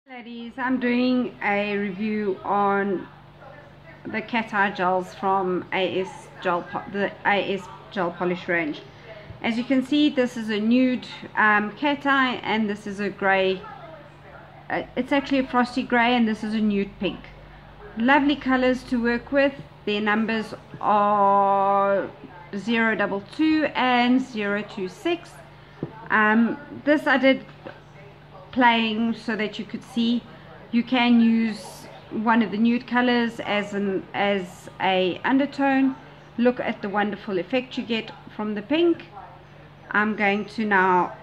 Ladies, I'm doing a review on the cat eye gels from the AS gel polish range. As you can see, this is a nude cat eye, and this is a grey. It's actually a frosty grey, and this is a nude pink. Lovely colors to work with. Their numbers are 022 and 026. This I did playing so that you could see. You can use one of the nude colors as a undertone. Look at the wonderful effect you get from the pink. I'm going to now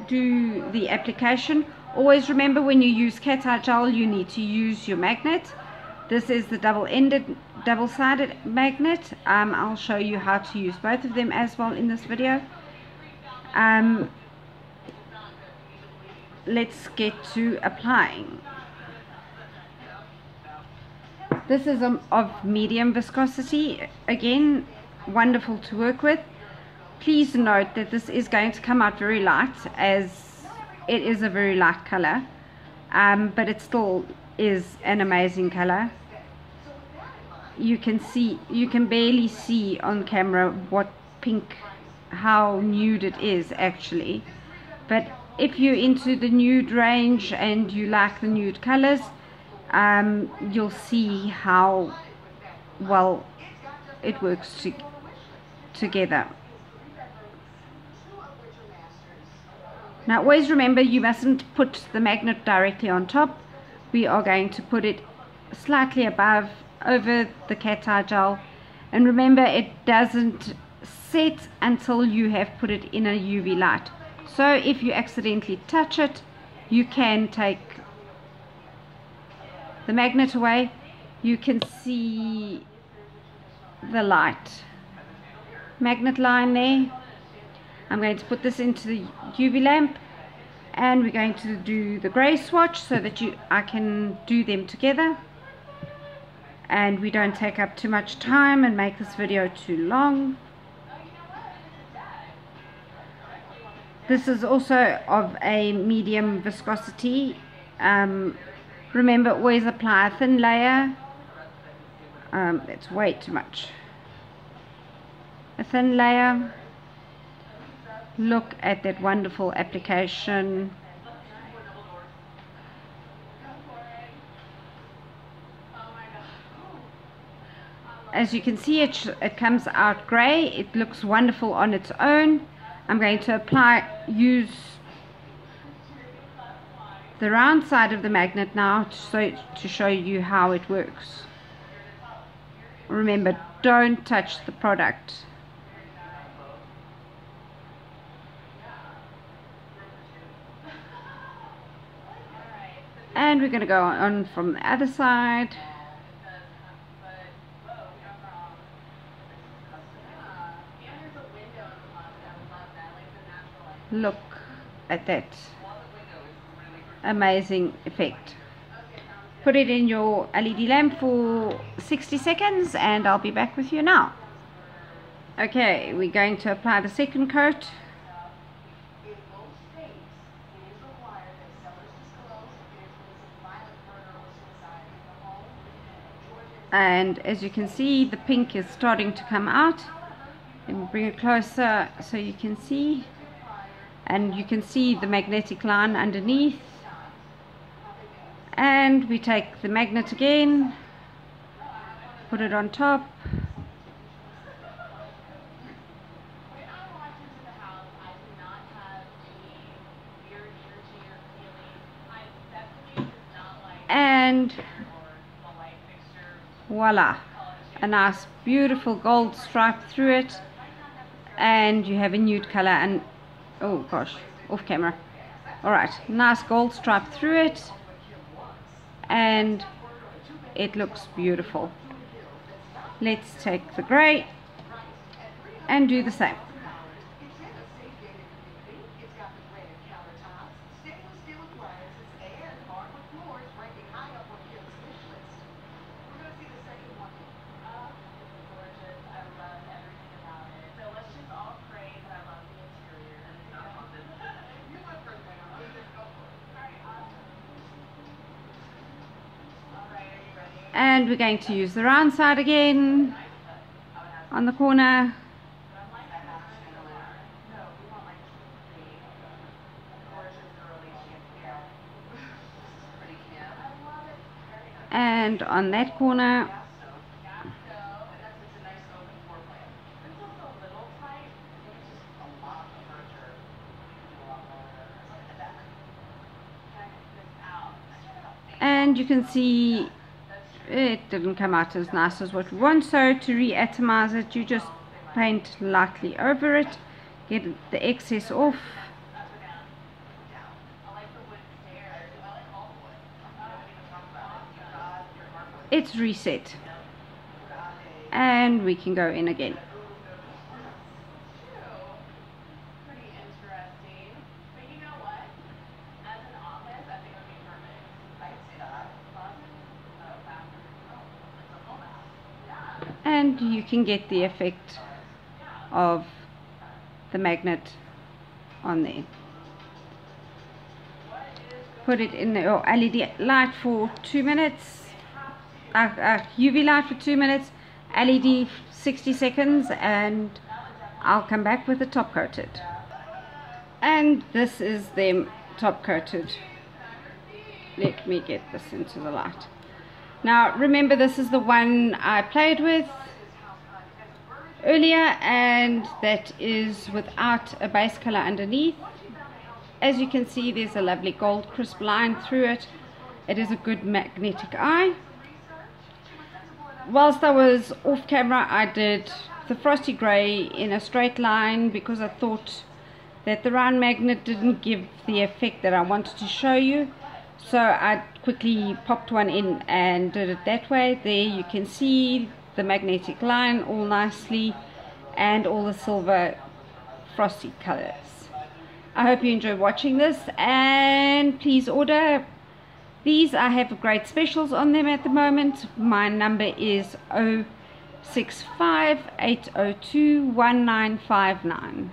do the application. Always remember, when you use cat eye gel, you need to use your magnet. This is the double-sided magnet. I'll show you how to use both of them as well in this video. Let's get to applying. This is of medium viscosity. Again, wonderful to work with. Please note that this is going to come out very light, as it is a very light color, but it still is an amazing color. You can barely see on camera what pink, how nude it is actually, but if you're into the nude range and you like the nude colors, you'll see how well it works together. Now always remember, you mustn't put the magnet directly on top. We are going to put it slightly over the cat eye gel, and remember, it doesn't set until you have put it in a UV light. So if you accidentally touch it, you can take the magnet away. You can see the light magnet line there. I'm going to put this into the UV lamp, and we're going to do the grey swatch so that I can do them together and we don't take up too much time and make this video too long. This is also of a medium viscosity. Remember, always apply a thin layer. That's way too much. A thin layer. Look at that wonderful application. As you can see, it comes out grey. It looks wonderful on its own. I'm going to use the round side of the magnet now to show you how it works. Remember, don't touch the product. And we're going to go on from the other side. Look at that amazing effect. Put it in your LED lamp for 60 seconds and I'll be back with you now. Okay, we're going to apply the second coat. And as you can see, the pink is starting to come out. Let me bring it closer so you can see. And you can see the magnetic line underneath. And we take the magnet again, put it on top. And voila, a nice beautiful gold stripe through it, and you have a nude color. And oh gosh, off camera. Alright, nice gold stripe through it, and it looks beautiful. Let's take the grey and do the same. And we're going to use the round side again on the corner. And on that corner. And you can see it didn't come out as nice as what we want, so to re-atomize it, you just paint lightly over it, get the excess off. It's reset, and we can go in again. And you can get the effect of the magnet on there. Put it in your LED light for 2 minutes, UV light for 2 minutes, LED 60 seconds, and I'll come back with the top coated. And this is them top coated. Let me get this into the light. Now remember, this is the one I played with earlier, and that is without a base color underneath. As you can see, there's a lovely gold crisp line through it. It is a good magnetic eye. Whilst I was off camera, I did the frosty grey in a straight line because I thought that the round magnet didn't give the effect that I wanted to show you. So I quickly popped one in and did it that way. There you can see the magnetic line all nicely and all the silver frosty colors. I hope you enjoyed watching this, and please order these. I have great specials on them at the moment. My number is 065 802 1959.